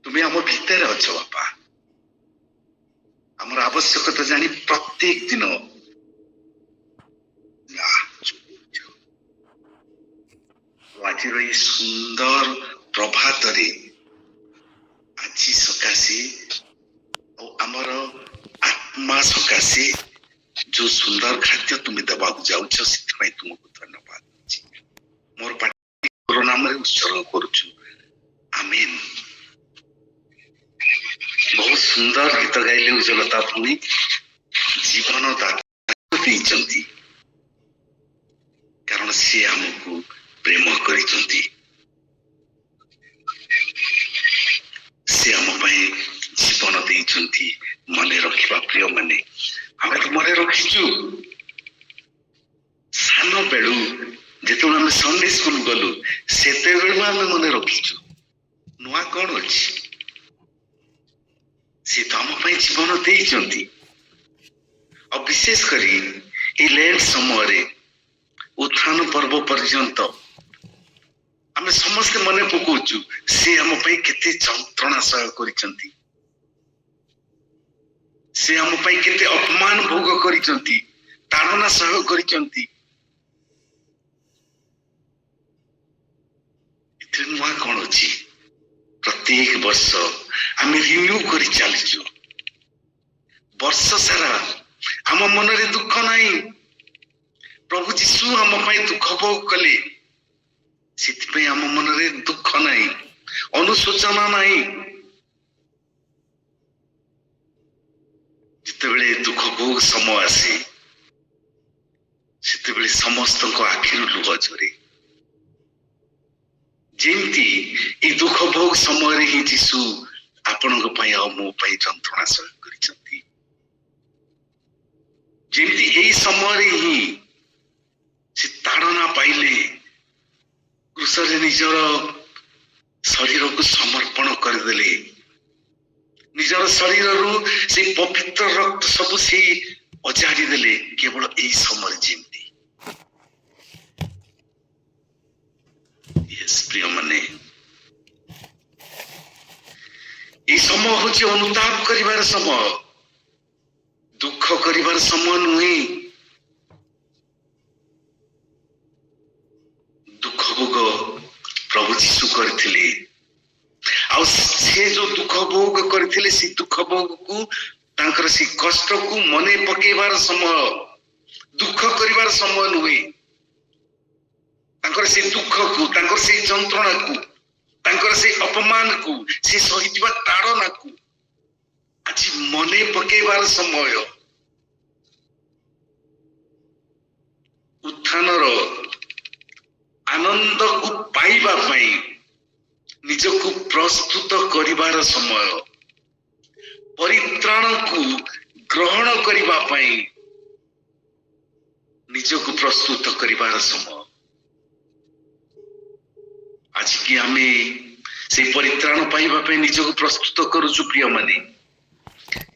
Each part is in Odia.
তুমি ଆମ ଭିତରେ ଅଛ ବାପା। ଆମର ଆବଶ୍ୟକତା ଜାଣି ପ୍ରତ୍ୟେକ ଦିନ ଆଜିର ଏଇ ସୁନ୍ଦର ପ୍ରଭାତରେ ଆଜି ସକାଶେ ଆଉ ଆମର ଆତ୍ମା ସକାଶେ ଯୋଉ ସୁନ୍ଦର ଖାଦ୍ୟ ତୁମେ ଦେବାକୁ ଯାଉଛ ସେଥିପାଇଁ ତୁମକୁ ଧନ୍ୟବାଦ ଦଉଛି। ମୋର ପାଟି ନାମରେ ଉତ୍ସର୍ଗ କରୁଛୁ। ଆମେନ୍। ବହୁତ ସୁନ୍ଦର ଗୀତ ଗାଇଲେ ଉଜ୍ଜଲତା ଭୂମି। ଜୀବନ ଦାତା ଦେଇଛନ୍ତି କାରଣ ସେ ଆମକୁ ପ୍ରେମ କରିଛନ୍ତି। ସେ ଆମ ପାଇଁ ଜୀବନ ଦେଇଛନ୍ତି। ମନେ ରଖିବା ପ୍ରିୟ ମାନେ, ଆମେ ତ ମନେ ରଖିଛୁ ସାନ ବେଳୁ ଯେତେବେଳେ ଆମେ ସଣ୍ଡେ ସ୍କୁଲ ଗଲୁ ସେତେବେଳୁ ଆମେ ମନେ ରଖିଛୁ। ନୂଆ କଣ ଅଛି? ସେ ତ ଆମ ପାଇଁ ଜୀବନ ଦେଇଛନ୍ତି। ଆଉ ବିଶେଷ କରି ଏଇ ଲେଟ୍ ସମୟରେ ଉତ୍ଥାନ ପର୍ବ ପର୍ଯ୍ୟନ୍ତ ଆମେ ସମସ୍ତେ ମନେ ପକାଉଛୁ ସେ ଆମ ପାଇଁ କେତେ ଯନ୍ତ୍ରଣା ସହ କରିଛନ୍ତି। ସେ ଆମ ପାଇଁ କେତେ ଅପମାନ ଭୋଗ କରିଛନ୍ତି, ତାଡ଼ନା ସହ କରିଛନ୍ତି। ଏଥିରେ ନୂଆ କଣ ଅଛି? ପ୍ରତ୍ୟେକ ବର୍ଷ ଆମେ ରିନ୍ୟୁ କରି ଚାଲିଛୁ। ବର୍ଷ ସାରା ଆମ ମନରେ ଦୁଃଖ ନାହିଁ। ପ୍ରଭୁ ଯୀଶୁ ଆମ ପାଇଁ ଦୁଃଖ ଭୋଗ କଲେ, ସେଥିପାଇଁ ଆମ ମନରେ ଦୁଃଖ ନାହିଁ, ଅନୁଶୋଚନା ନାହିଁ। ଯେତେବେଳେ ଦୁଃଖ ଭୋଗ ସମୟ ଆସେ ସେତେବେଳେ ସମସ୍ତଙ୍କ ଆଖିରୁ ଲୁହ ଝରେ। ଯେମିତି ଏଇ ଦୁଃଖ ଭୋଗ ସମୟରେ ହିଁ ଯୀଶୁ ଆପଣଙ୍କ ପାଇଁ ଆଉ ମୋ ପାଇଁ ଯନ୍ତ୍ରଣା ସହ କରିଛନ୍ତି। ଯେମିତି ଏଇ ସମୟରେ ହିଁ ସେ ତାଡ଼ନା ପାଇଲେ, କ୍ରୁଶରେ ନିଜର ଶରୀରକୁ ସମର୍ପଣ କରିଦେଲେ। ନିଜର ଶରୀରରୁ ସେଇ ପବିତ୍ର ରକ୍ତ ସବୁ ସେଇ ଅଜାଡ଼ି ଦେଲେ କେବଳ ଏଇ ସମୟରେ। ଯେମିତି ପ୍ରିୟ ମାନେ, এই সময় হচ্ছে অনুতাপ করিবার সময়, দুঃখ করিবার সময় নুহে। দুঃখ ভোগ প্রভু যীশু କରିଥିଲେ। ଆଉ ସେ ଯୋଉ ଦୁଃଖ ଭୋଗ କରିଥିଲେ ସେ ଦୁଃଖ ଭୋଗକୁ, ତାଙ୍କର ସେ କଷ୍ଟକୁ ମନେ ପକେଇବାର ସମୟ, ଦୁଃଖ କରିବାର ସମୟ ନୁହେଁ। ତାଙ୍କର ସେ ଦୁଃଖକୁ, ତାଙ୍କର ସେଇ ଯନ୍ତ୍ରଣାକୁ, ତାଙ୍କର ସେଇ ଅପମାନକୁ, ସେ ସହିଥିବା ତାଡ଼ନାକୁ ଆଜି ମନେ ପକେଇବାର ସମୟ। ଉତ୍ଥାନର ଆନନ୍ଦକୁ ପାଇବା ପାଇଁ ନିଜକୁ ପ୍ରସ୍ତୁତ କରିବାର ସମୟ, ପରିତ୍ରାଣକୁ ଗ୍ରହଣ କରିବା ପାଇଁ ନିଜକୁ ପ୍ରସ୍ତୁତ କରିବାର ସମୟ। ଆଜିକି ଆମେ ସେଇ ପରିତ୍ରାଣ ପାଇବା ପାଇଁ ନିଜକୁ ପ୍ରସ୍ତୁତ କରୁଛୁ ପ୍ରିୟ ମାନେ।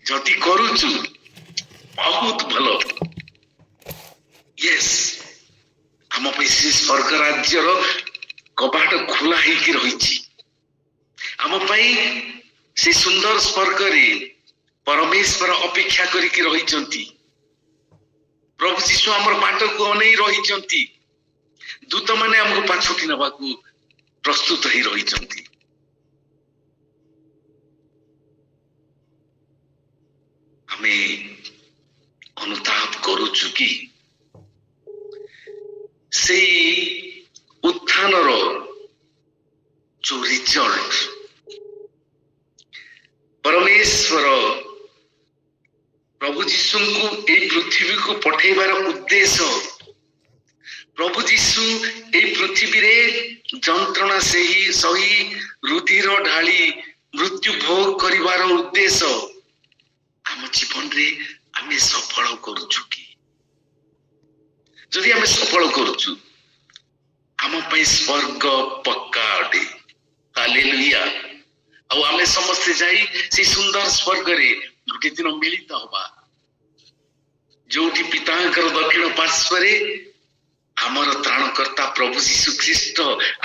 ଯଦି କରୁଛୁ ବହୁତ ଭଲ। ୟେସ୍, ଆମ ପାଇଁ ସେ ସ୍ୱର୍ଗ ରାଜ୍ୟର କବାଟ ଖୋଲା ହେଇକି ରହିଛି। ଆମ ପାଇଁ ସେ ସୁନ୍ଦର ସ୍ୱର୍ଗରେ ପରମେଶ୍ୱର ଅପେକ୍ଷା କରିକି ରହିଛନ୍ତି। ପ୍ରଭୁ ଯୀଶୁ ଆମର ବାଟକୁ ଅନେଇ ରହିଛନ୍ତି। ଦୂତମାନେ ଆମକୁ ପାଛୋଟି ନେବାକୁ ପ୍ରସ୍ତୁତ ହେଇ ରହିଛନ୍ତି। ଆମେ ଅନୁତାପ କରୁଛୁ କି ସେଇ ଉତ୍ଥାନର ଯୋଉ ରିଜଲ୍ଟ, ପରମେଶ୍ୱର ପ୍ରଭୁ ଯୀଶୁଙ୍କୁ ଏଇ ପୃଥିବୀକୁ ପଠେଇବାର ଉଦ୍ଦେଶ୍ୟ, ପ୍ରଭୁ ଯୀଶୁ ଏଇ ପୃଥିବୀରେ ଯନ୍ତ୍ରଣା ସହି ରୁଧିର ଢାଳି ମୃତ୍ୟୁ ଭୋଗ କରିବାର ଉଦ୍ଦେଶ୍ୟ ଆମ ଜୀବନରେ ଆମେ ସଫଳ କରୁଛୁ କି? ଯଦି ଆମେ ସଫଳ କରୁଛୁ, ଆମ ପାଇଁ ସ୍ୱର୍ଗ ପକ୍କା ଅଟେ। ହାଲେଲୁୟା। ଆଉ ଆମେ ସମସ୍ତେ ଯାଇ ସେଇ ସୁନ୍ଦର ସ୍ୱର୍ଗରେ ଗୋଟେ ଦିନ ମିଳିତ ହବା, ଯୋଉଠି ପିତାଙ୍କର ଦକ୍ଷିଣ ପାର୍ଶ୍ୱରେ ଆମର ତ୍ରାଣକର୍ତ୍ତା ପ୍ରଭୁ ଯୀଶୁ ଖ୍ରୀଷ୍ଟ,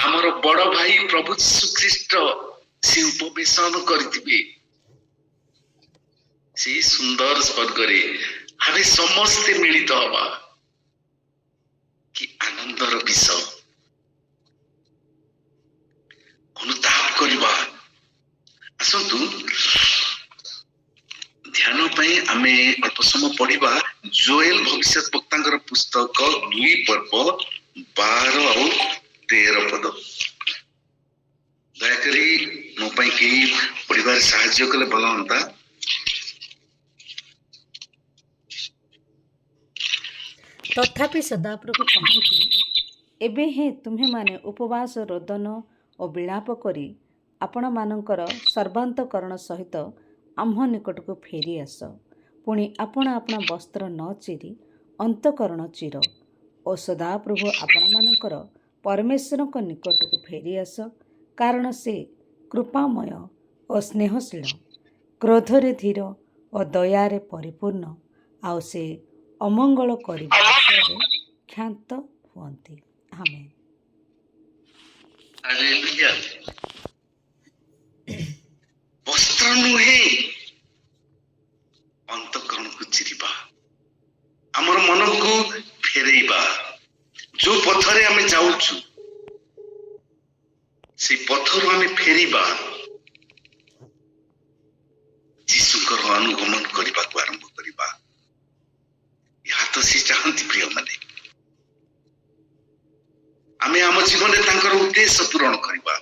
ଆମର ବଡ ଭାଇ ପ୍ରଭୁ ଯୀଶୁ ଖ୍ରୀଷ୍ଟ से उपवेशन करिथिबे से सुंदर स्वर्गरे आमे समस्ते मिलित हवा कि आनंदर विषय अनुताप करवा आसतु ध्यान पाई आमे अल्प समय पढ़िबा जोएल भविष्य वक्तांकर पुस्तक 2 पर्व 12 और 13 पद दयाकरी मो पाई के पढ़िबार साहाय्य कले भल होता। तथापि सदाप्रभु कहती एबे हे तुम्हें माने उपवास रोदन और विलाप करी आपण मानकर सर्वांतकरण सहित आम्ह निकट को फेरी आस पुणी आपण आपण वस्त्र न चिरी अंतकरण चिर और सदाप्रभु आपण मानकर परमेश्वर को निकट को फेरी आस कारण से कृपामय और स्नेहशील क्रोधरे धीर और दयारे परिपूर्ण आउ से अमंगल करने क्षांत हुअन्ति। आमेन। हालेलुया। वस्त्र नुहे अंतकरण को चिरिबा हमर मन को फेरेबा जो पथरे आमे जाउछु से पथर आमे फेरिबा जीशुकर अनुगमन करबा को आरंभ करबा या तो से चाहती प्रिय माने आमे आम जीवन रे तांकर उद्देश्य पूर्ण करबा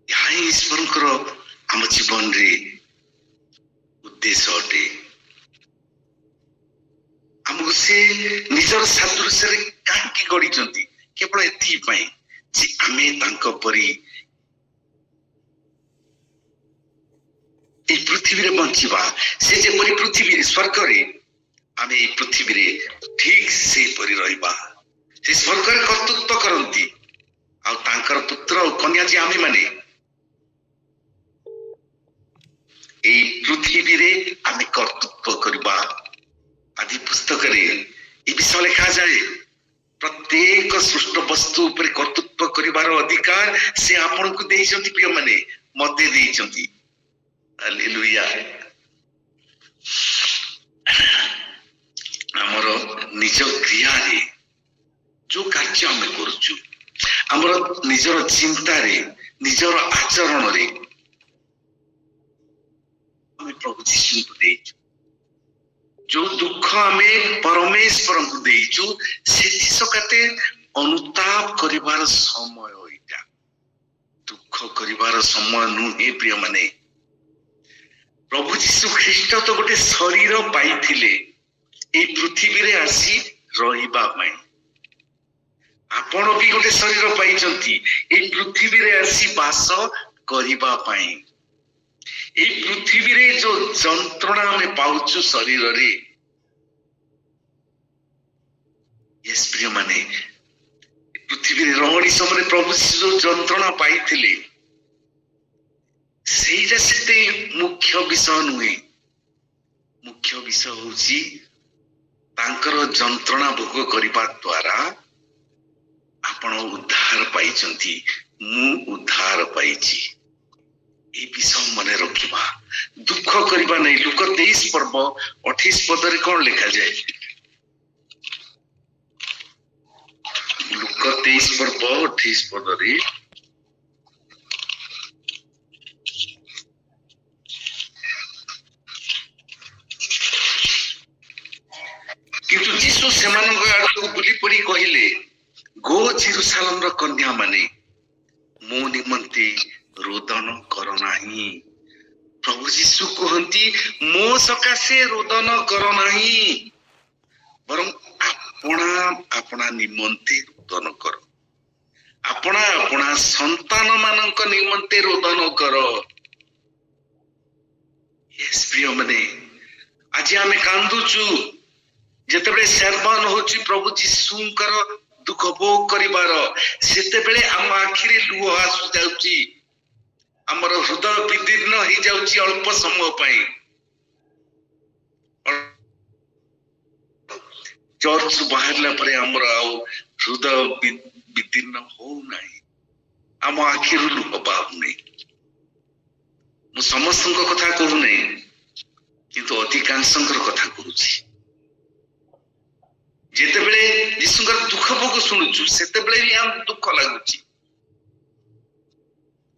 या ईश्वरकर आम जीवन रे उद्देश्य अटे हमको से निजर सादृश्य रे काकी गढ़ी केवल एथि पई जे आमे तांको परी ए पृथ्वी रे बंचिबा से जे परी पृथ्वी रे स्वर्ग रे आमे ए पृथ्वी रे ठीक से परी रहिबा से स्वर्ग रे कर्तृत्व करंती आ तांकर पुत्र और कन्या जे आमे माने ए पृथ्वी रे आमे कर्तृत्व करबा आदि पुस्तक रे ए विषय लिखा जाए प्रत्येक सृष्ट वस्तु पर कर्तृत्व करिवार अधिकार से आपन को देइछंती प्रिय माने मते देइछंती। हालेलुया। हमर निज क्रिया रे जो कार्य हम करूछु हमर निजर चिंता रे निजर आचरण रे हम प्रभु जीशु को देइछु जो दुख हमें परमेश्वर को देइछु से सकाते अनुताप करिवार समय होइटा दुख करिवार समय नुहे प्रिय माने प्रभु जीशु ख्रीष्ट तो गोटे शरीर पाइथिले ए पृथ्वी रे आसी रहिबा पई आपण भी गोटे शरीर पाइचंती ए पृथ्वी रे आसी वास करिबा पई ए पृथ्वी रे जो जंत्रणा में पाउछु शरीर रे यस प्रिय माने पृथ्वी रे रहणी समय प्रभु जो जंत्रणा पाइथिले सेटा सेते मुख्य विषय नुहे मुख्य विषय होची तांकर जंत्रणा भोग करिबा द्वारा आपण उद्धार पाइचंती मु उद्धार पाइची ए विषय मने रखिबा दुख करिबा नै लुक 23 पर्व 28 पद रे कोन लिखा जाय लुक 23 पर्व 28 पद रे किंतु जीसु सेमानक आडू बुली पड़ी कहिले गो जेरुसालेम र कन्या माने मो निमंते रोदन कर नाही प्रभु जीशु कहती मो सकाशे रोदन कर नाही बरं अपना अपना निमंते रोदन कर अपना अपना संतान मानक निमंते रोदन कर। यस प्रिय माने आज आमे कांदुचु जेतेबेले सर्वन होची प्रभु जीशुंकर दुख भोग करिवार सेते बेले आम आखिरे लुह आसु जाउची हमर हृदय विदीर्ण हो जाउची अल्प समय पाई चर्च बाहरला परे हमर हृदय विदीर्ण हो नाही ଆମ ଆଖିରୁ ଲୁହ ବାହାରୁନି। ମୁଁ ସମସ୍ତଙ୍କ କଥା କହୁନି, କିନ୍ତୁ ଅଧିକାଂଶଙ୍କର କଥା କହୁଛି। ଯେତେବେଳେ ଯୀଶୁଙ୍କର ଦୁଃଖ ଭୋଗ ଶୁଣୁଛୁ ସେତେବେଳେ ବି ଆମକୁ ଦୁଃଖ ଲାଗୁଛି।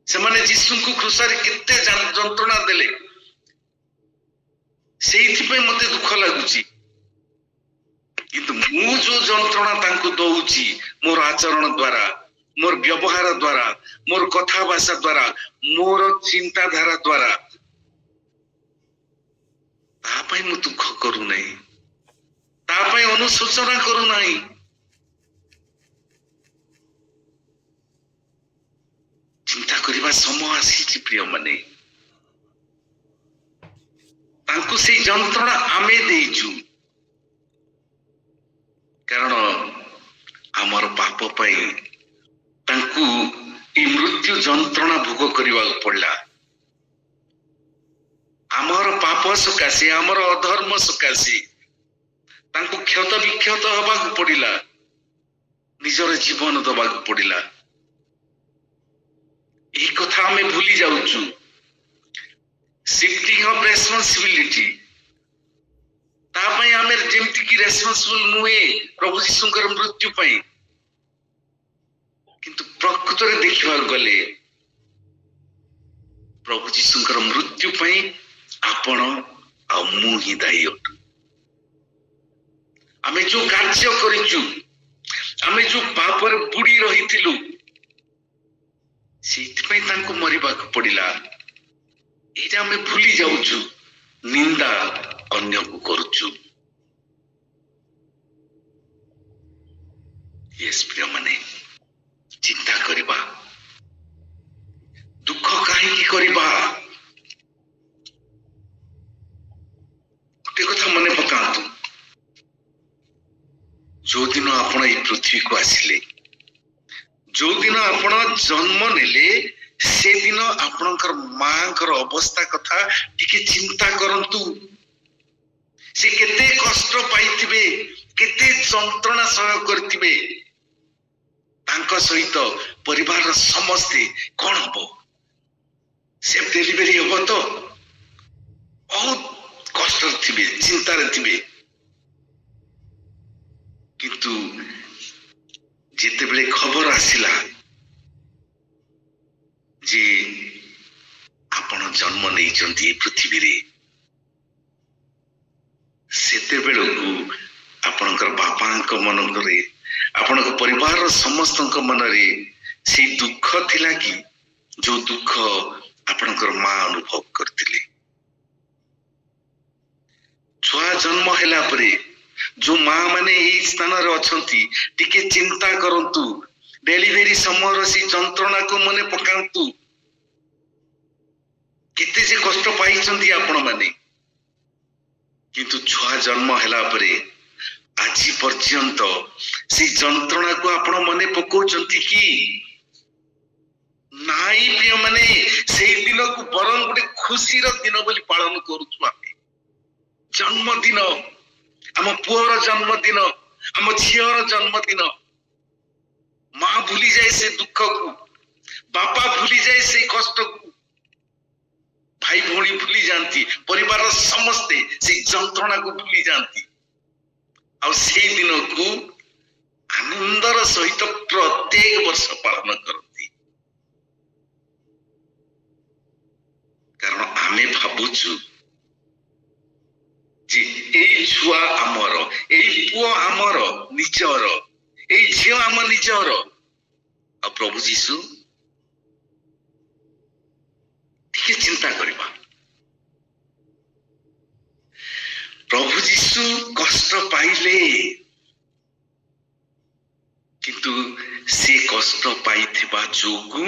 ସେମାନେ ଯୀଶୁଙ୍କୁ କ୍ରୁଶରେ କେତେ ଯନ୍ତ୍ରଣା ଦେଲେ, ସେଇଥିପାଇଁ ମତେ ଦୁଃଖ ଲାଗୁଛି। କିନ୍ତୁ ମୁଁ ଯୋଉ ଯନ୍ତ୍ରଣା ତାଙ୍କୁ ଦଉଛି ମୋର ଆଚରଣ ଦ୍ଵାରା, ମୋର ବ୍ୟବହାର ଦ୍ଵାରା, ମୋର କଥାଭାଷା ଦ୍ଵାରା, ମୋର ଚିନ୍ତାଧାରା ଦ୍ଵାରା, ତା ପାଇଁ ମୁଁ ଦୁଃଖ କରୁନାହିଁ, ତା ପାଇଁ ଅନୁଶୋଚନା କରୁନାହିଁ। ଚିନ୍ତା କରିବା ସମୟ ଆସିଛି ପ୍ରିୟମାନେ। ତାଙ୍କୁ ସେଇ ଯନ୍ତ୍ରଣା ଆମେ ଦେଇଛୁ, କାରଣ ଆମର ପାପ ପାଇଁ ତାଙ୍କୁ এই ମୃତ୍ୟୁ ଯନ୍ତ୍ରଣା ଭୋଗ କରିବାକୁ ପଡିଲା। ଆମର ପାପ ସକାଶେ, ଆମର ଅଧର୍ମ ସକାଶେ ତାଙ୍କୁ କ୍ଷତ ବିକ୍ଷତ ହେବାକୁ ପଡିଲା, ନିଜର ଜୀବନ ଦେବାକୁ ପଡିଲା। এই କଥା ଆମେ ଭୁଲି ଯାଉଛୁ। ଶିଫ୍ଟିଂ ଅଫ୍ ରେସ୍ପନ୍ସିବିଲିଟି, ତା ପାଇଁ ଆମେ ଯେମିତିକି ରେସ୍ପନ୍ସିବଲ ନୁହେଁ ପ୍ରଭୁ ଯୀଶୁଙ୍କର ମୃତ୍ୟୁ ପାଇଁ, କିନ୍ତୁ ପ୍ରକୃତରେ ଦେଖିବାକୁ ଗଲେ ପ୍ରଭୁ ଯୀଶୁଙ୍କର ମୃତ୍ୟୁ ପାଇଁ ଆପଣ ଆଉ ମୁଁ ହିଁ ଦାୟୀ ଅଟୁ। ଆମେ ଯୋଉ କାର୍ଯ୍ୟ କରିଛୁ, ଆମେ ଯୋଉ ପାପରେ ବୁଡି ରହିଥିଲୁ, ସେଇଥିପାଇଁ ତାଙ୍କୁ ମରିବାକୁ ପଡିଲା। ଏଇଟା ଆମେ ଭୁଲି ଯାଉଛୁ, ନିନ୍ଦା ଅନ୍ୟକୁ କରୁଛୁ। ପ୍ରିୟମାନେ, ଚିନ୍ତା କରିବା, ଦୁଃଖ କାହିଁକି କରିବା? ଗୋଟେ କଥା ମନେ ପକାନ୍ତୁ, ଯୋଉଦିନ ଆପଣ ଏଇ ପୃଥିବୀକୁ ଆସିଲେ, ଯୋଉଦିନ ଆପଣ ଜନ୍ମ ନେଲେ, ସେଦିନ ଆପଣଙ୍କର ମାଙ୍କର ଅବସ୍ଥା କଥା ଟିକେ ଚିନ୍ତା କରନ୍ତୁ। ସେ କେତେ କଷ୍ଟ ପାଇଥିବେ, କେତେ ଯନ୍ତ୍ରଣା ସହ୍ୟ କରିଥିବେ। ତାଙ୍କ ସହିତ ପରିବାରର ସମସ୍ତେ କଣ ହବ? ସେ ଡେଲିଭରି ହବ ତ ବହୁତ କଷ୍ଟରେ ଥିବେ, ଚିନ୍ତାରେ ଥିବେ। କିନ୍ତୁ ଯେତେବେଳେ ଖବର ଆସିଲା ଯେ ଆପଣ ଜନ୍ମ ନେଇଛନ୍ତି ଏ ପୃଥିବୀରେ, ସେତେବେଳକୁ ଆପଣଙ୍କର ବାପାଙ୍କ ମନରେ, ଆପଣଙ୍କ ପରିବାରର ସମସ୍ତଙ୍କ ମନରେ ସେଇ ଦୁଃଖ ଥିଲା କି ଯୋଉ ଦୁଃଖ ଆପଣଙ୍କର ମା ଅନୁଭବ କରିଥିଲେ? ଛୁଆ ଜନ୍ମ ହେଲା ପରେ ଯୋଉ ମା ମାନେ ଏଇ ସ୍ଥାନରେ ଅଛନ୍ତି, ଟିକେ ଚିନ୍ତା କରନ୍ତୁ, ଡେଲିଭରି ସମୟର ସେଇ ଯନ୍ତ୍ରଣାକୁ ମନେ ପକାନ୍ତୁ। କେତେ ଯେ କଷ୍ଟ ପାଇଛନ୍ତି ଆପଣ ମାନେ। କିନ୍ତୁ ଛୁଆ ଜନ୍ମ ହେଲା ପରେ ଆଜି ପର୍ଯ୍ୟନ୍ତ ସେଇ ଯନ୍ତ୍ରଣାକୁ ଆପଣ ମନେ ପକାଉଛନ୍ତି କି? ନାଇଁ ପ୍ରିୟମାନେ, ସେଇ ଦିନକୁ ବରଂ ଗୋଟେ ଖୁସିର ଦିନ ବୋଲି ପାଳନ କରୁଛୁ ଆମେ। ଜନ୍ମଦିନ, ଆମ ପୁଅର ଜନ୍ମଦିନ, ଆମ ଝିଅର ଜନ୍ମଦିନ। ମା ଭୁଲିଯାଏ ସେ ଦୁଃଖକୁ, ବାପା ଭୁଲିଯାଏ ସେଇ କଷ୍ଟକୁ, ଭାଇ ଭଉଣୀ ଭୁଲି ଯାଆନ୍ତି, ପରିବାରର ସମସ୍ତେ ସେଇ ଯନ୍ତ୍ରଣାକୁ ଭୁଲି ଯାଆନ୍ତି। ଆଉ ସେଇ ଦିନକୁ ଆନନ୍ଦର ସହିତ ପ୍ରତ୍ୟେକ ବର୍ଷ ପାଳନ କରନ୍ତି। କାରଣ ଆମେ ଭାବୁଛୁ ଯେ ଏଇ ଛୁଆ ଆମର, ଏଇ ପୁଅ ଆମର ନିଜର, ଏଇ ଝିଅ ଆମ ନିଜର। ଆଉ ପ୍ରଭୁ ଯୀଶୁ, ଟିକେ ଚିନ୍ତା କରିବା, ପ୍ରଭୁ ଯୀଶୁ କଷ୍ଟ ପାଇଲେ, କିନ୍ତୁ ସେ କଷ୍ଟ ପାଇଥିବା ଯୋଗୁ,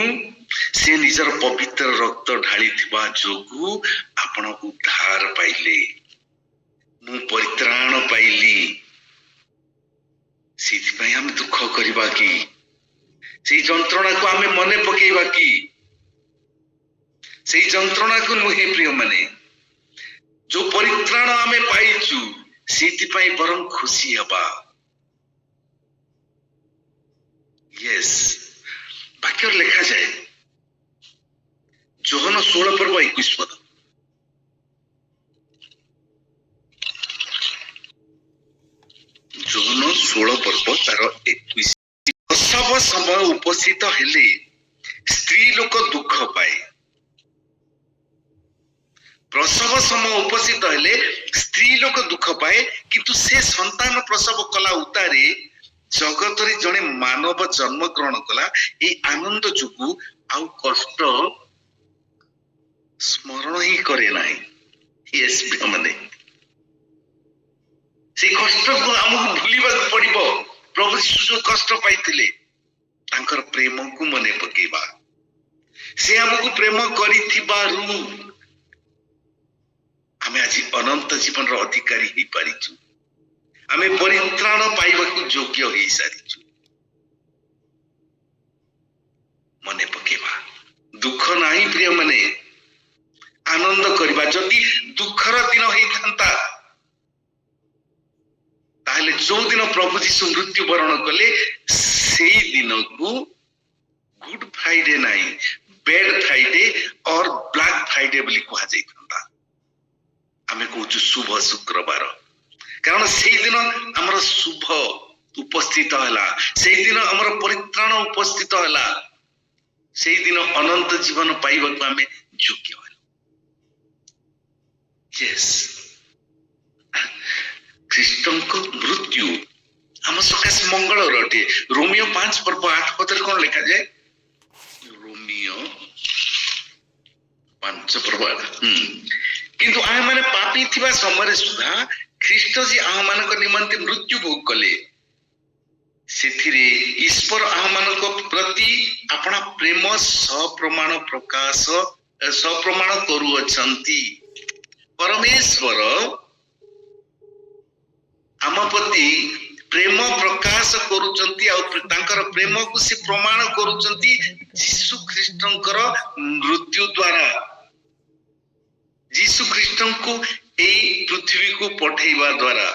ସେ ନିଜର ପବିତ୍ର ରକ୍ତ ଢାଳିଥିବା ଯୋଗୁ ଆପଣ ଉଦ୍ଧାର ପାଇଲେ, ମୁଁ ପରିତ୍ରାଣ ପାଇଲି। ସେଇଥିପାଇଁ ଆମେ ଦୁଃଖ କରିବା କି? ସେଇ ଯନ୍ତ୍ରଣାକୁ ଆମେ ମନେ ପକେଇବା କି? ସେଇ ଯନ୍ତ୍ରଣାକୁ ନୁହେଁ ପ୍ରିୟମାନେ, ଯୋଉ ପରିତ୍ରାଣ ଆମେ ପାଇଛୁ ସେଇଥିପାଇଁ ବରଂ ଖୁସି ହେବା। ବାକ୍ୟରେ ଲେଖାଯାଏ ଯୋହନ 16 ପର୍ବ 21 ପଦ। ଯୋହନ 16 ପର୍ବ ତାର 21। ପ୍ରସବ ସମୟ ଉପସ୍ଥିତ ହେଲେ ସ୍ତ୍ରୀ ଲୋକ ଦୁଃଖ ପାଏ। ପ୍ରସବ ସମୟ ଉପସ୍ଥିତ ହେଲେ ସ୍ତ୍ରୀ ଲୋକ ଦୁଃଖ ପାଏ, କିନ୍ତୁ ସେ ସନ୍ତାନ ପ୍ରସବ କଲା ଉତ୍ତାରେ ଜଗତରେ ଜଣେ ମାନବ ଜନ୍ମ ଗ୍ରହଣ କଲା। এই ଆନନ୍ଦ ଯୋଗୁ ଆଉ କଷ୍ଟ ସ୍ମରଣ ହିଁ କରେ ନାହିଁ। ମାନେ ସେ କଷ୍ଟକୁ ଆମକୁ ଭୁଲିବାକୁ ପଡିବ। ପ୍ରଭୁ ଯୀଶୁ ଯୋଉ କଷ୍ଟ ପାଇଥିଲେ ତାଙ୍କର ପ୍ରେମକୁ ମନେ ପକେଇବା। ସେ ଆମକୁ ପ୍ରେମ କରିଥିବାରୁ ଆମେ ଆଜି ଅନନ୍ତ ଜୀବନର ଅଧିକାରୀ ହେଇପାରିଛୁ। ଆମେ ପରିତ୍ରାଣ ପାଇବାକୁ ଯୋଗ୍ୟ ହେଇସାରିଛୁ। ମନେ ପକେଇବା। ଦୁଃଖ ନାହିଁ ପ୍ରିୟ ମାନେ, ଆନନ୍ଦ କରିବା। ଯଦି ଦୁଃଖର ଦିନ ହେଇଥାନ୍ତା ତାହେଲେ ଯୋଉ ଦିନ ପ୍ରଭୁ ଯୀଶୁ ମୃତ୍ୟୁବରଣ କଲେ ସେଇ ଦିନକୁ ଗୁଡ ଫ୍ରାଇଡେ ନାହିଁ, bed Friday or black Friday ବୋଲି କୁହାଯାଇଥାନ୍ତା। ଆମେ କହୁଛୁ ଶୁଭ ଶୁକ୍ରବାର, କାରଣ ସେଇଦିନ ଆମର ଶୁଭ ଉପସ୍ଥିତ ହେଲା, ସେଇଦିନ ଆମର ପରିତ୍ରାଣ ଉପସ୍ଥିତ ହେଲା, ସେଇଦିନ ଅନନ୍ତ ଜୀବନ ପାଇବାକୁ ଆମେ ଯୋଗ୍ୟ ହେଲୁ। ଖ୍ରୀଷ୍ଟଙ୍କ ମୃତ୍ୟୁ ଆମ ସକାଶେ ମଙ୍ଗଳର ଅଟେ। ରୋମିଓ 5 ପର୍ବ 8 ପଦରେ କଣ ଲେଖାଯାଏ? ରୋମିଓ 5 ପର୍ବ 8। କିନ୍ତୁ ଆମେମାନେ ପାପୀ ଥିବା ସମୟରେ ସୁଦ୍ଧା ଖ୍ରୀଷ୍ଟ ଯେ ଆମମାନଙ୍କ ନିମନ୍ତେ ମୃତ୍ୟୁ ଭୋଗ କଲେ, ସେଥିରେ ଈଶ୍ୱର ଆମମାନଙ୍କ ପ୍ରତି ଆପଣା ପ୍ରେମ ସପ୍ରମାଣ କରୁଅଛନ୍ତି। ପରମେଶ୍ୱର ଆମ ପ୍ରତି ପ୍ରେମ ପ୍ରକାଶ କରୁଛନ୍ତି, ଆଉ ତାଙ୍କର ପ୍ରେମକୁ ସେ ପ୍ରମାଣ କରୁଛନ୍ତି ଯୀଶୁ ଖ୍ରୀଷ୍ଟଙ୍କର ମୃତ୍ୟୁ ଦ୍ୱାରା। ଯୀଶୁ ଖ୍ରୀଷ୍ଟଙ୍କୁ ଏଇ ପୃଥିବୀକୁ ପଠେଇବା ଦ୍ୱାରା।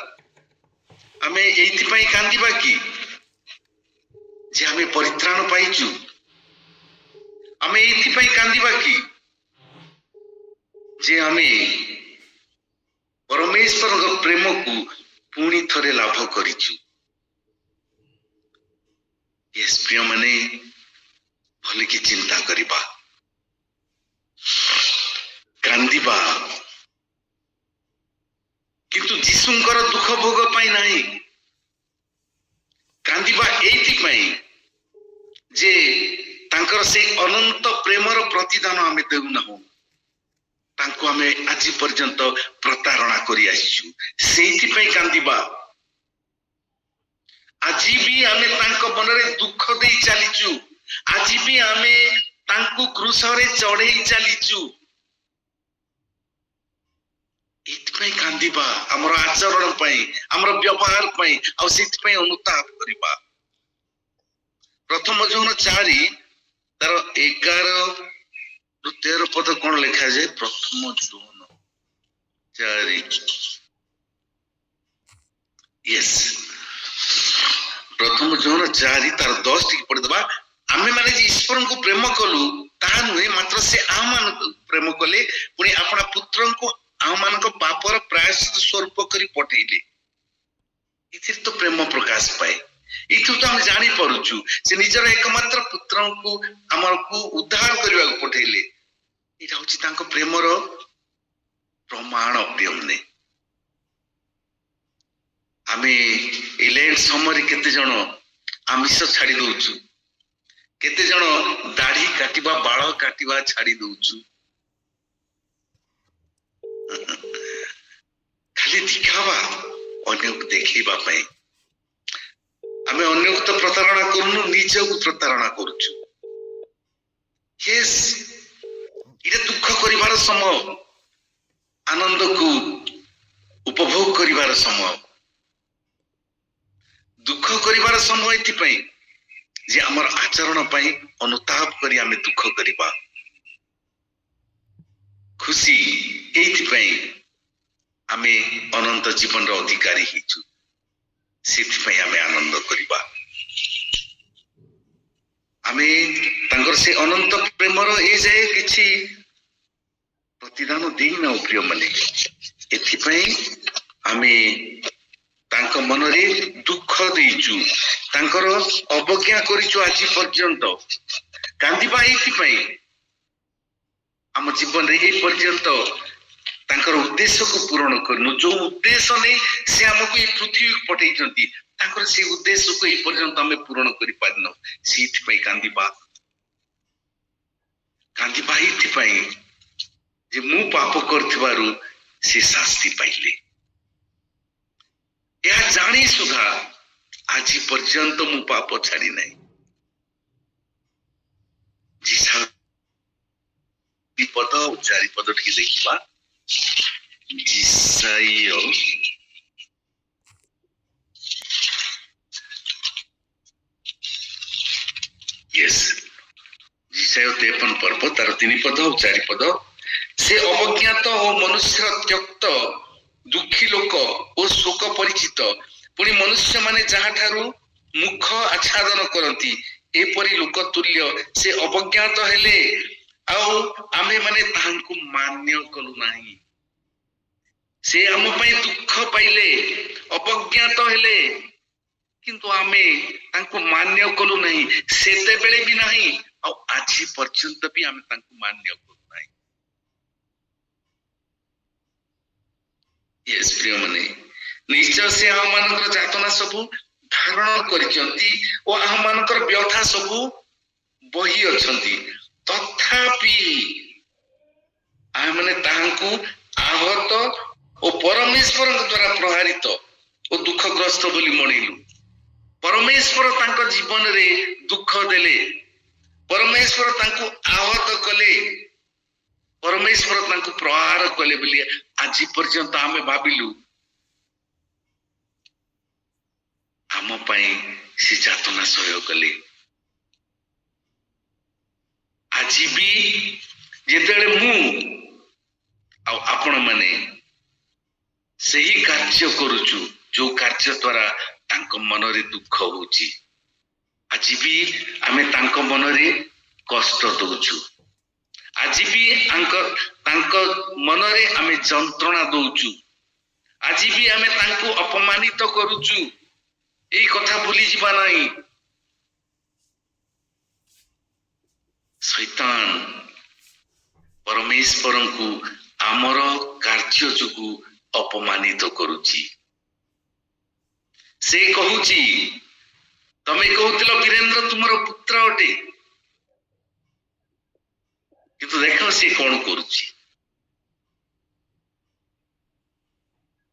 ଆମେ ଏଇଥିପାଇଁ କାନ୍ଦିବା କି ଯେ ଆମେ ପରିତ୍ରାଣ ପାଇଛୁ? ଆମେ ଏଇଥିପାଇଁ କାନ୍ଦିବା କି ଯେ ଆମେ ପରମେଶ୍ୱରଙ୍କ ପ୍ରେମକୁ ପୁଣି ଥରେ ଲାଭ କରିଛୁ? ପ୍ରିୟ ମାନେ, ଭଲକି ଚିନ୍ତା କରିବା, କାନ୍ଦିବା, କିନ୍ତୁ ଯୀଶୁଙ୍କର ଦୁଃଖ ଭୋଗ ପାଇଁ ନାହିଁ। କାନ୍ଦିବା ଏଇଥିପାଇଁ ଯେ ତାଙ୍କର ସେଇ ଅନନ୍ତ ପ୍ରେମର ପ୍ରତିଦାନ ଆମେ ଦେଉନାହୁଁ। ତାଙ୍କୁ ଆମେ ଆଜି ପର୍ଯ୍ୟନ୍ତ ପ୍ରତାରଣା କରି ଆସିଛୁ, ସେଇଥିପାଇଁ କାନ୍ଦିବା। ଆଜି ବି ଆମେ ତାଙ୍କ ମନରେ ଦୁଃଖ ଦେଇ ଚାଲିଛୁ, ଆଜି ବି ଆମେ ତାଙ୍କୁ କ୍ରୁଶରେ ଚଢେଇ ଚାଲିଛୁ। ଏଇଥିପାଇଁ କାନ୍ଦିବା, ଆମର ଆଚରଣ ପାଇଁ, ଆମର ବ୍ୟବହାର ପାଇଁ, ଆଉ ସେଇଥିପାଇଁ ଅନୁତାପ କରିବା। ପ୍ରଥମ ଯୋହନ 4 ତାର 11-13 ପଦ କଣ ଲେଖାଯାଏ? ପ୍ରଥମ ଯୋହନ 4 ପ୍ରଥମ ଯୋହନ 4 ତାର 10 ଟିକେ ପଢିଦବା। ଆମେ ମାନେ ଯେ ଈଶ୍ୱରଙ୍କୁ ପ୍ରେମ କଲୁ ତାହା ନୁହେଁ, ମାତ୍ର ସେ ଆମମାନଙ୍କୁ ପ୍ରେମ କଲେ, ପୁଣି ଆପଣା ପୁତ୍ରଙ୍କୁ ଆମମାନଙ୍କ ପାପର ପ୍ରାୟଶ୍ଚିତ ସ୍ୱରୂପ କରି ପଠେଇଲେ। ଏଥିରେ ତ ପ୍ରେମ ପ୍ରକାଶ ପାଏ। ଏଥିରୁ ତ ଆମେ ଜାଣିପାରୁଛୁ ସେ ନିଜର ଏକମାତ୍ର ପୁତ୍ରଙ୍କୁ ଆମକୁ ଉଦ୍ଧାର କରିବାକୁ ପଠେଇଲେ। ଏଇଟା ହଉଛି ତାଙ୍କ ପ୍ରେମର ପ୍ରମାଣ। ପ୍ରିୟମାନେ, ଆମେ ଏଇ ସମୟରେ କେତେ ଜଣ ଆମିଷ ଛାଡି ଦଉଛୁ, କେତେ ଜଣ ଦାଢି କାଟିବା, ବାଳ କାଟିବା ଛାଡି ଦଉଛୁ, ଖାଲି ଦିଖାବା, ଅନ୍ୟକୁ ଦେଖେଇବା ପାଇଁ। ଆମେ ଅନ୍ୟକୁ ତ ପ୍ରତାରଣା କରୁନୁ, ନିଜକୁ ପ୍ରତାରଣା କରୁଛୁ। ଏଇଟା ଦୁଃଖ କରିବାର ସମୟ, ଆନନ୍ଦକୁ ଉପଭୋଗ କରିବାର ସମୟ। ଦୁଃଖ କରିବାର ସମୟ ଏଥିପାଇଁ ଯେ ଆମର ଆଚରଣ ପାଇଁ ଅନୁତାପ କରି ଆମେ ଦୁଃଖ କରିବା। ଖୁସି ଏଇଥିପାଇଁ ଆମେ ଅନନ୍ତ ଜୀବନର ଅଧିକାରୀ ହେଇଛୁ, ସେଥିପାଇଁ ଆମେ ଆନନ୍ଦ କରିବା। ଆମେ ତାଙ୍କର ସେ ଅନନ୍ତ ପ୍ରେମର ଏ ଯାଏ କିଛି ପ୍ରତିଦାନ ଦେଇନାଉ ପ୍ରିୟମାନେ। ଏଥିପାଇଁ ଆମେ ତାଙ୍କ ମନରେ ଦୁଃଖ ଦେଇଛୁ, ତାଙ୍କର ଅବଜ୍ଞା କରିଛୁ ଆଜି ପର୍ଯ୍ୟନ୍ତ। କାନ୍ଦିବା ଏଇଥିପାଇଁ ଆମ ଜୀବନରେ ଏ ପର୍ଯ୍ୟନ୍ତ ତାଙ୍କର ଉଦ୍ଦେଶ୍ୟକୁ ପୂରଣ କରିନୁ। ଯୋଉ ଉଦ୍ଦେଶ୍ୟ ନେଇ ସେ ଆମକୁ ଏଇ ପୃଥିବୀକୁ ପଠେଇଛନ୍ତି, ତାଙ୍କର ସେଇ ଉଦ୍ଦେଶ୍ୟକୁ ଏଇ ପର୍ଯ୍ୟନ୍ତ ଆମେ ପୂରଣ କରିପାରିନୁ। ସେଇଥିପାଇଁ କାନ୍ଦିବା ଏଇଥିପାଇଁ ଯେ ମୁଁ ପାପ କରିଥିବାରୁ ସେ ଶାସ୍ତି ପାଇଲେ। ଏହା ଜାଣି ସୁଦ୍ଧା ଆଜି ପର୍ଯ୍ୟନ୍ତ ମୁଁ ପାପ ଛାଡି ନାହିଁ। ପଦ ଆଉ ଚାରିପଦ ଟିକେ ଦେଖିବା। ଜିସାୟ 53 ପର୍ବ ତାର 3 ପଦ ଆଉ 4 ପଦ। ସେ ଅବଜ୍ଞାତ ଓ ମନୁଷ୍ୟ ତ୍ୟକ୍ତ, ଦୁଃଖୀ ଲୋକ ଓ ଶୋକ ପରିଚିତ, ପୁଣି ମନୁଷ୍ୟ ମାନେ ଯାହାଠାରୁ ମୁଖ ଆଚ୍ଛାଦନ କରନ୍ତି, ଏପରି ଲୋକ ତୁଲ୍ୟ ସେ ଅବଜ୍ଞାତ ହେଲେ, ଆଉ ଆମେ ମାନେ ତାହାଙ୍କୁ ମାନ୍ୟ କଲୁ ନାହିଁ। ସେ ଆମ ପାଇଁ ଦୁଃଖ ପାଇଲେ, ଅବଜ୍ଞାତ ହେଲେ, କିନ୍ତୁ ଆମେ ତାଙ୍କୁ ମାନ୍ୟ କଲୁ ନାହିଁ। ସେତେବେଳେ ବି ନାହିଁ, ଆଉ ଆଜି ପର୍ଯ୍ୟନ୍ତ ବି ଆମେ ତାଙ୍କୁ ମାନ୍ୟ କରୁ ନାହିଁ। ପ୍ରିୟମାନେ, ନିଶ୍ଚୟ ସେ ଆମମାନଙ୍କର ଯାତନା ସବୁ ଧାରଣ କରିଛନ୍ତି ଓ ଆମମାନଙ୍କର ବ୍ୟଥା ସବୁ ବହି ଅଛନ୍ତି। ତଥାପି ଆମେମାନେ ତାହାଙ୍କୁ ଆହତ ଓ ପରମେଶ୍ୱରଙ୍କ ଦ୍ୱାରା ପ୍ରହାରିତ ଓ ଦୁଃଖଗ୍ରସ୍ତ ବୋଲି ମଣିଲୁ। ପରମେଶ୍ୱର ତାଙ୍କ ଜୀବନରେ ଦୁଃଖ ଦେଲେ, ପରମେଶ୍ୱର ତାଙ୍କୁ ଆହତ କଲେ, ପରମେଶ୍ୱର ତାଙ୍କୁ ପ୍ରହାର କଲେ ବୋଲି ଆଜି ପର୍ଯ୍ୟନ୍ତ ଆମେ ଭାବିଲୁ ଆମ ପାଇଁ ସେ ଯାତନା ସହ୍ୟ କଲେ। ଆଜି ବି ଯେତେବେଳେ ମୁଁ ଆଉ ଆପଣ ମାନେ ସେହି କାର୍ଯ୍ୟ କରୁଛୁ, ଯୋଉ କାର୍ଯ୍ୟ ଦ୍ୱାରା ତାଙ୍କ ମନରେ ଦୁଃଖ ହଉଛି, ଆଜି ବି ଆମେ ତାଙ୍କ ମନରେ କଷ୍ଟ ଦଉଛୁ। ଆଜି ବି ତାଙ୍କ ମନରେ ଆମେ ଯନ୍ତ୍ରଣା ଦଉଛୁ। ଆଜି ବି ଆମେ ତାଙ୍କୁ ଅପମାନିତ କରୁଛୁ। ଏଇ କଥା ଭୁଲି ଯିବା ନାହିଁ। ଶୈତାନ ପରମେଶ୍ୱରଙ୍କୁ ଆମର କାର୍ଯ୍ୟ ଯୋଗୁ ଅପମାନିତ କରୁଛି। ସେ କହୁଛି, ତମେ କହୁଥିଲ ବୀରେନ୍ଦ୍ର ତୁମର ପୁତ୍ର ଅଟେ, କିନ୍ତୁ ଦେଖ ସେ କଣ କରୁଛି।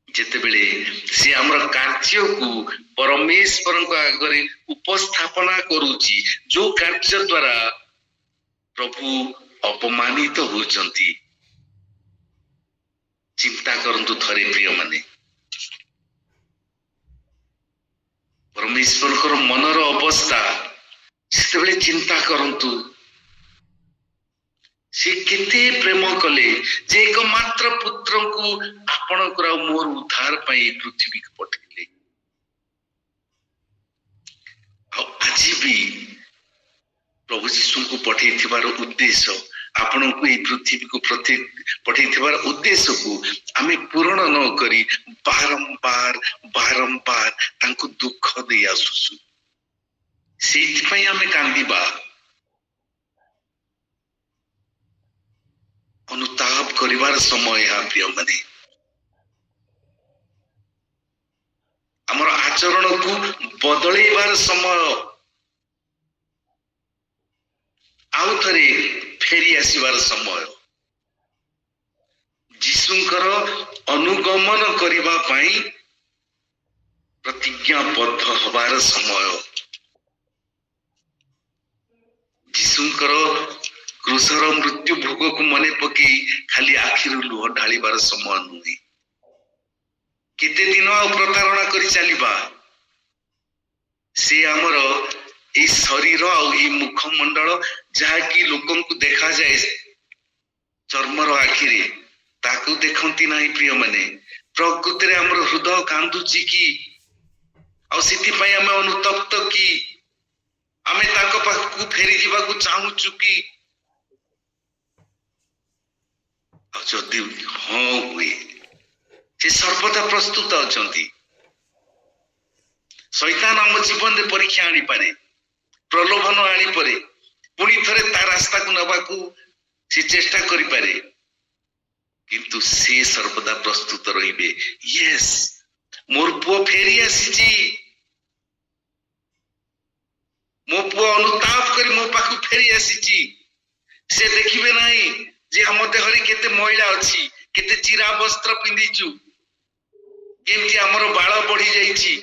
ଯେତେବେଳେ ସେ ଆମର କାର୍ଯ୍ୟକୁ ପରମେଶ୍ୱରଙ୍କ ଆଗରେ ଉପସ୍ଥାପନା କରୁଛି, ଯୋଉ କାର୍ଯ୍ୟ ଦ୍ୱାରା ପ୍ରଭୁ ଅପମାନିତ ହଉଛନ୍ତି, ଚିନ୍ତା କରନ୍ତୁ ଥରେ ପ୍ରିୟମାନେ, ପରମେଶ୍ୱରଙ୍କର ମନର ଅବସ୍ଥା ସେତେବେଳେ ଚିନ୍ତା କରନ୍ତୁ। ସେ କେତେ ପ୍ରେମ କଲେ ଯେ ଏକମାତ୍ର ପୁତ୍ରଙ୍କୁ ଆପଣଙ୍କର ଆଉ ମୋର ଉଦ୍ଧାର ପାଇଁ ପୃଥିବୀକୁ ପଠେଇଲେ। ଆଉ ଆଜି ବି ପ୍ରଭୁ ଯୀଶୁଙ୍କୁ ପଠେଇଥିବାର ଉଦ୍ଦେଶ୍ୟ, ଆପଣଙ୍କୁ ଏଇ ପୃଥିବୀକୁ ପଠେଇଥିବାର ଉଦ୍ଦେଶ୍ୟକୁ ଆମେ ପୂରଣ ନ କରି ବାରମ୍ବାର ତାଙ୍କୁ ଦୁଃଖ ଦେଇ ଆସୁଛୁ। ସେଇଥିପାଇଁ ଆମେ କାନ୍ଦିବା, ଅନୁତାପ କରିବାର ସମୟ ଏହା ପ୍ରିୟମାନେ। ଆମର ଆଚରଣକୁ ବଦଳେଇବାର ସମୟ, ଆଉ ଥରେ ଫେରି ଆସିବାର ସମୟ, ଯୀଶୁଙ୍କର ଅନୁଗମନ କରିବା ପାଇଁ ପ୍ରତିଜ୍ଞାବଦ୍ଧ ହବାର ସମୟ, ଯୀଶୁଙ୍କର କ୍ରୁଶର ମୃତ୍ୟୁ ଭୋଗକୁ ମନେ ପକେଇ ଖାଲି ଆଖିରୁ ଲୁହ ଢାଳିବାର ସମୟ ନୁହେଁ। କେତେ ଦିନ ଆଉ ପ୍ରତାରଣା କରି ଚାଲିବା? ସେ ଆମର ଏଇ ଶରୀର ଆଉ ଏଇ ମୁଖମଣ୍ଡଳ ଯାହାକି ଲୋକଙ୍କୁ ଦେଖାଯାଏ ଚର୍ମର ଆଖିରେ, ତାକୁ ଦେଖନ୍ତି ନାହିଁ ପ୍ରିୟମାନେ। ପ୍ରକୃତିରେ ଆମର ହୃଦୟ କାନ୍ଦୁଛି କି? ଆଉ ସେଥିପାଇଁ ଆମେ ଅନୁତପ୍ତ କି? ଆମେ ତାଙ୍କ ପାଖକୁ ଫେରି ଯିବାକୁ ଚାହୁଁଛୁ କି? ଆଉ ଯଦି ହଁ ହୁଏ, ସେ ସର୍ବଦା ପ୍ରସ୍ତୁତ ଅଛନ୍ତି। ଶୈତାନ ଆମ ଜୀବନରେ ପରୀକ୍ଷା ଆଣିପାରେ, ପ୍ରଲୋଭନ ଆଣିପାରେ, ପୁଣି ଥରେ ତା ରାସ୍ତାକୁ ନେବାକୁ ସେ ଚେଷ୍ଟା କରିପାରେ, କିନ୍ତୁ ସେ ସର୍ବଦା ପ୍ରସ୍ତୁତ ରହିବେ। ୟେସ୍, ମୋର ପୁଅ ଫେରି ଆସିଛି, ମୋ ପୁଅ ଅନୁତାପ କରି ମୋ ପାଖକୁ ଫେରି ଆସିଛି। ସେ ଦେଖିବେ ନାହିଁ ଯେ ଆମ ଦେହରେ କେତେ ମଇଳା ଅଛି, କେତେ ଚିରା ବସ୍ତ୍ର ପିନ୍ଧିଛୁ, କେମିତି ଆମର ବାଳ ବଢି ଯାଇଛି,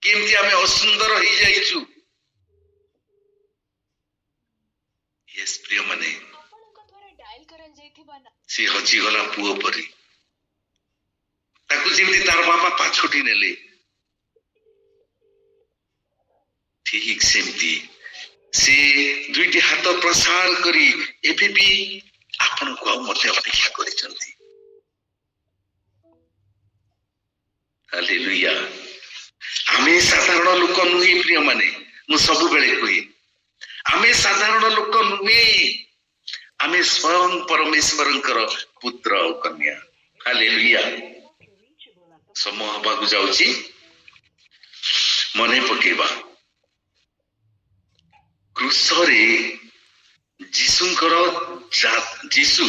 କେମିତି ଆମେ ଅସୁନ୍ଦର ହେଇଯାଇଛୁ। ୟେସ୍ ପ୍ରିୟମାନେ, ସେ ହଜିଗଲା ପୁଅ ପରି, ତାକୁ ଯେମିତି ତାର ବାପା ପାଛୋଟି ନେଲେ, ଠିକ ସେମିତି ସେ ଦୁଇଟି ହାତ ପ୍ରସାର କରି ଏବେ ବି ଆପଣଙ୍କୁ ଆଉ ମତେ ଅପେକ୍ଷା କରିଛନ୍ତି। ହାଲେଲୁୟା। ଆମେ ସାଧାରଣ ଲୋକ ନୁହେଁ ପ୍ରିୟମାନେ, ମୁଁ ସବୁବେଳେ କୁହେ, ଆମେ ସାଧାରଣ ଲୋକ ନୁହେଁ, ଆମେ ସ୍ୱୟଂ ପରମେଶ୍ୱରଙ୍କର ପୁତ୍ର ଆଉ କନ୍ୟା। ହାଲେଲୁୟା। ସମୟ ହବାକୁ ଯାଉଛି, ମନେ ପକେଇବା କ୍ରୁଶରେ ଯୀଶୁ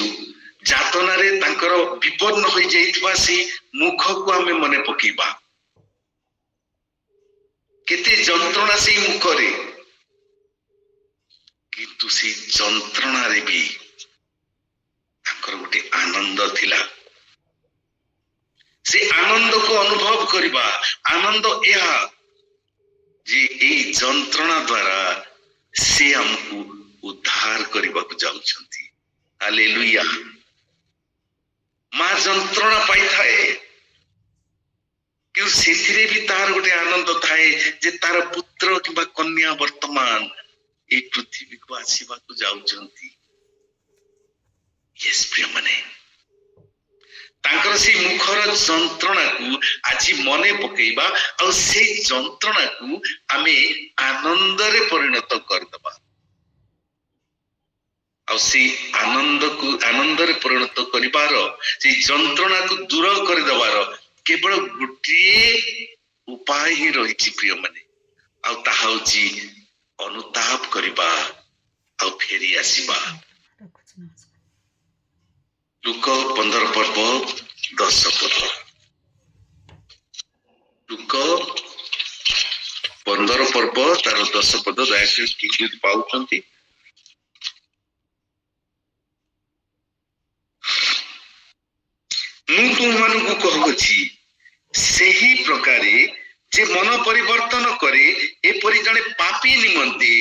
ଯାତନାରେ ତାଙ୍କର ବିପନ୍ନ ହୋଇଯାଇଥିବା ସେ ମୁଖକୁ ଆମେ ମନେ ପକେଇବା। କେତେ ଯନ୍ତ୍ରଣା ସେଇ ମୁଖରେ, କିନ୍ତୁ ସେଇ ଯନ୍ତ୍ରଣାରେ ବି ତାଙ୍କର ଗୋଟେ ଆନନ୍ଦ ଥିଲା। ସେ ଆନନ୍ଦକୁ ଅନୁଭବ କରିବା। ଆନନ୍ଦ ଏହା ଯେ ଏଇ ଯନ୍ତ୍ରଣା ଦ୍ୱାରା ସେ ଆମକୁ ଉଦ୍ଧାର କରିବାକୁ ଯାଉଛନ୍ତି। ହାଲେଲୁୟା। ମା ଯନ୍ତ୍ରଣା ପାଇଥାଏ, କିନ୍ତୁ ସେଥିରେ ବି ତାର ଗୋଟେ ଆନନ୍ଦ ଥାଏ ଯେ ତାର ପୁତ୍ର କିମ୍ବା କନ୍ୟା ବର୍ତ୍ତମାନ এই ପୃଥିବୀକୁ ଆସିବାକୁ ଯାଉଛନ୍ତି। ୟେସ୍ ପ୍ରିୟମାନେ, ତାଙ୍କର ସେଇ ମୁଖର ଯନ୍ତ୍ରଣାକୁ ଆଜି ମନେ ପକେଇବା, ଆଉ ସେଇ ଯନ୍ତ୍ରଣାକୁ ଆମେ ଆନନ୍ଦରେ ପରିଣତ କରିଦେବା। ଆଉ ସେଇ ଆନନ୍ଦରେ ପରିଣତ କରିବାର, ସେଇ ଯନ୍ତ୍ରଣାକୁ ଦୂର କରିଦେବାର କେବଳ ଗୋଟିଏ ଉପାୟ ହିଁ ରହିଛି ପ୍ରିୟମାନେ, ଆଉ ତାହା ହଉଛି ଅନୁତାପ କରିବା ଆଉ ଫେରି ଆସିବା। ଲୁକ 15 ପର୍ବ 10 ପଦ। ଲୁକ 15 ପର୍ବ ତାର 10 ପଦ, ଦୟାକରି କିଛି ଯଦି ପାଉଛନ୍ତି ମୁଁ ତୁମମାନଙ୍କୁ କହୁଅଛି, ସେହି ପ୍ରକାରେ ଯେ ମନ ପରିବର୍ତ୍ତନ କରେ, ଏପରି ଜଣେ ପାପୀ ନିମନ୍ତେ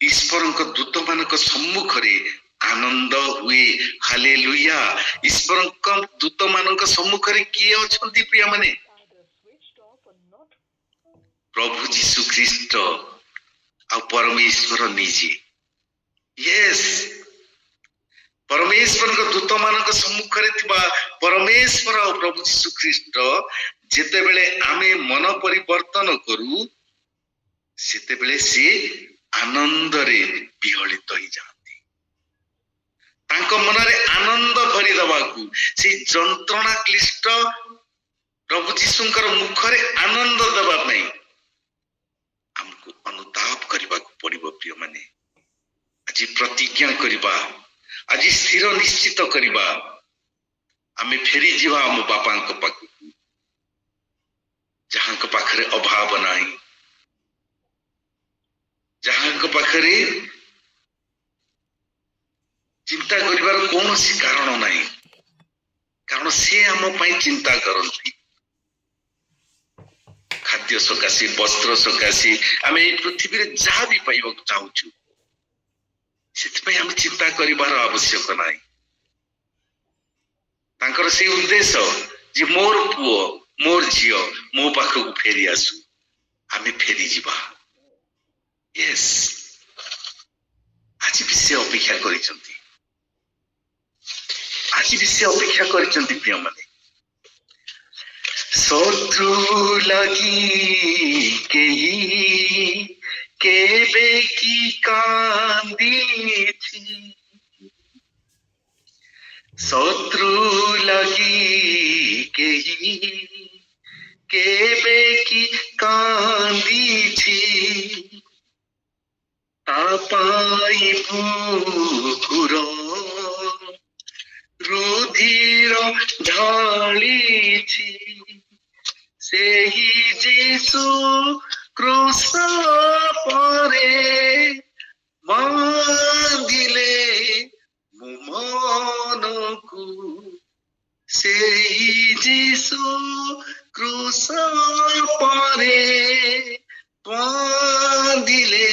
ଈଶ୍ୱରଙ୍କ ଦୂତମାନଙ୍କ ସମ୍ମୁଖରେ ଆନନ୍ଦ ହୁଏ। ହାଲେଲୁୟା। ଈଶ୍ୱରଙ୍କ ଦୂତମାନଙ୍କ ସମ୍ମୁଖରେ କିଏ ଅଛନ୍ତି ପ୍ରିୟମାନେ? ପ୍ରଭୁ ଯୀଶୁ ଖ୍ରୀଷ୍ଟ ଆଉ ପରମେଶ୍ୱର ନିଜେ। ୟେସ୍, ପରମେଶ୍ୱରଙ୍କ ଦୂତମାନଙ୍କ ସମ୍ମୁଖରେ ଥିବା ପରମେଶ୍ୱର ଆଉ ପ୍ରଭୁ ଯୀଶୁ ଖ୍ରୀଷ୍ଟ ଯେତେବେଳେ ଆମେ ମନ ପରିବର୍ତ୍ତନ କରୁ, ସେତେବେଳେ ସେ ଆନନ୍ଦରେ ବିହଳିତ ହେଇଯାଆନ୍ତି। ତାଙ୍କ ମନରେ ଆନନ୍ଦ ଭରିଦେବାକୁ, ସେଇ ଯନ୍ତ୍ରଣା କ୍ଲିଷ୍ଟ ପ୍ରଭୁ ଯୀଶୁଙ୍କର ମୁଖରେ ଆନନ୍ଦ ଦେବା ପାଇଁ ଆମକୁ ଅନୁତାପ କରିବାକୁ ପଡିବ ପ୍ରିୟମାନେ। ଆଜି ପ୍ରତିଜ୍ଞା କରିବା, ଆଜି ସ୍ଥିର ନିଶ୍ଚିତ କରିବା, ଆମେ ଫେରିଯିବା ଆମ ବାପାଙ୍କ ପାଖକୁ, ଯାହାଙ୍କ ପାଖରେ ଅଭାବ ନାହିଁ, ଯାହାଙ୍କ ପାଖରେ ଚିନ୍ତା କରିବାର କୌଣସି କାରଣ ନାହିଁ, କାରଣ ସେ ଆମ ପାଇଁ ଚିନ୍ତା କରନ୍ତି। ଖାଦ୍ୟ ସକାଶେ, ବସ୍ତ୍ର ସକାଶେ, ଆମେ ଏଇ ପୃଥିବୀରେ ଯାହା ବି ପାଇବାକୁ ଚାହୁଁଛୁ, ସେଥିପାଇଁ ଆମେ ଚିନ୍ତା କରିବାର ଆବଶ୍ୟକ ନାହିଁ। ତାଙ୍କର ସେଇ ଉଦ୍ଦେଶ୍ୟ ଯେ ମୋର ପୁଅ, ମୋର ଝିଅ ମୋ ପାଖକୁ ଫେରି ଆସୁ, ଆମେ ଫେରିଯିବା। ୟେସ୍, ଆଜି ବି ସେ ଅପେକ୍ଷା କରିଛନ୍ତି, ଆଜି ବି ସେ ଅପେକ୍ଷା କରିଛନ୍ତି ପ୍ରିୟମାନେ। ଶତ୍ରୁ ଲାଗି କେହି କେବେ କି କାନ୍ଦିଛି ଶତ୍ରୁ ଲାଗି କେହି କେବେ କି କାନ୍ଦିଛି ତା ପାଇଁ ବୁକୁର ରୁଧିର ଢାଳିଛି ସେହି ଯୀଶୁ କ୍ରୁଶ ପରେ ବାନ୍ଧିଲେ ମୋ ମନକୁ ସେହି ଯୀଶୁ କ୍ରୁଶ ପରେ ବାନ୍ଧିଲେ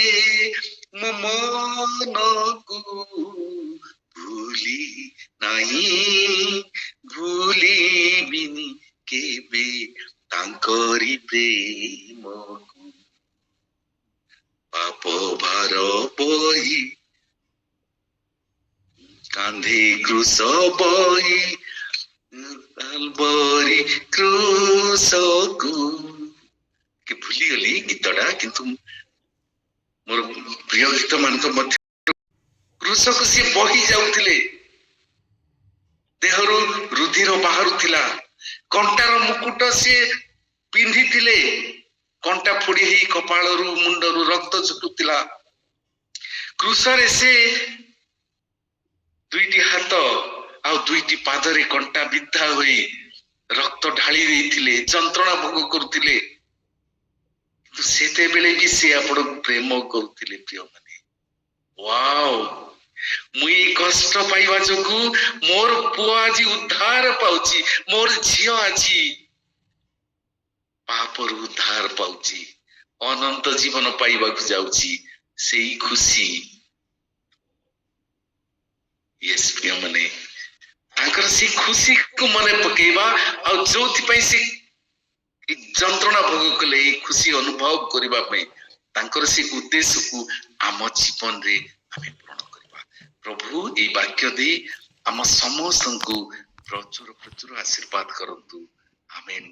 ମୋ ମନକୁ ଭୁଲି ନାହିଁ ଭୁଲିବିନି କେବେ ତାଙ୍କରି ପ୍ରେମକୁ ପାପ ଭାର ବହି କାନ୍ଧେ କ୍ରୁଶ ବହି ବରି କ୍ରୁଶକୁ କି ଭୁଲିଗଲି ଗୀତଟା କିନ୍ତୁ ମୋର ପ୍ରିୟ ଗୀତ ମାନଙ୍କ ମଧ୍ୟ କ୍ରୁଶକୁ ସିଏ ବହି ଯାଉଥିଲେ ଦେହରୁ ରୁଧିର ବାହାରୁଥିଲା କଣ୍ଟାର ମୁକୁଟ ସିଏ ପିନ୍ଧିଥିଲେ କଣ୍ଟା ଫୋଡି ହେଇ କପାଳରୁ ମୁଣ୍ଡରୁ ରକ୍ତ ଛୁଟୁଥିଲା କ୍ରୁଶରେ ସେ ଦୁଇଟି ହାତ ଆଉ ଦୁଇଟି ପାଦରେ କଣ୍ଟା ବିଦ୍ଧା ହୋଇ ରକ୍ତ ଢାଳି ଦେଇଥିଲେ ଯନ୍ତ୍ରଣା ଭୋଗ କରୁଥିଲେ କିନ୍ତୁ ସେତେବେଳେ ବି ସେ ଆପଣଙ୍କୁ ପ୍ରେମ କରୁଥିଲେ ପ୍ରିୟମାନେ ୱାଓ ମୁଁ ଏଇ କଷ୍ଟ ପାଇବା ଯୋଗୁ ମୋର ପୁଅ ଆଜି ଉଦ୍ଧାର ପାଉଛି ମୋର ଝିଅ ଆଜି ପାପରୁ ଉଦ୍ଧାର ପାଉଛି ଅନନ୍ତ ଜୀବନ ପାଇବାକୁ ଯାଉଛି ସେଇ ଖୁସି ୟେସ୍ ପ୍ରିୟମାନେ ତାଙ୍କର ସେଇ ଖୁସିକୁ ମନେ ପକେଇବା ଆଉ ଯୋଉଥିପାଇଁ ସେ ଯନ୍ତ୍ରଣା ଭୋଗ କଲେ ଏଇ ଖୁସି ଅନୁଭବ କରିବା ପାଇଁ ତାଙ୍କର ସେ ଉଦ୍ଦେଶ୍ୟକୁ ଆମ ଜୀବନରେ ଆମେ ପୂରଣ କରିବା ପ୍ରଭୁ ଏଇ ବାକ୍ୟ ଦେଇ ଆମ ସମସ୍ତଙ୍କୁ ପ୍ରଚୁର ପ୍ରଚୁର ଆଶୀର୍ବାଦ କରନ୍ତୁ ଆମେନ୍।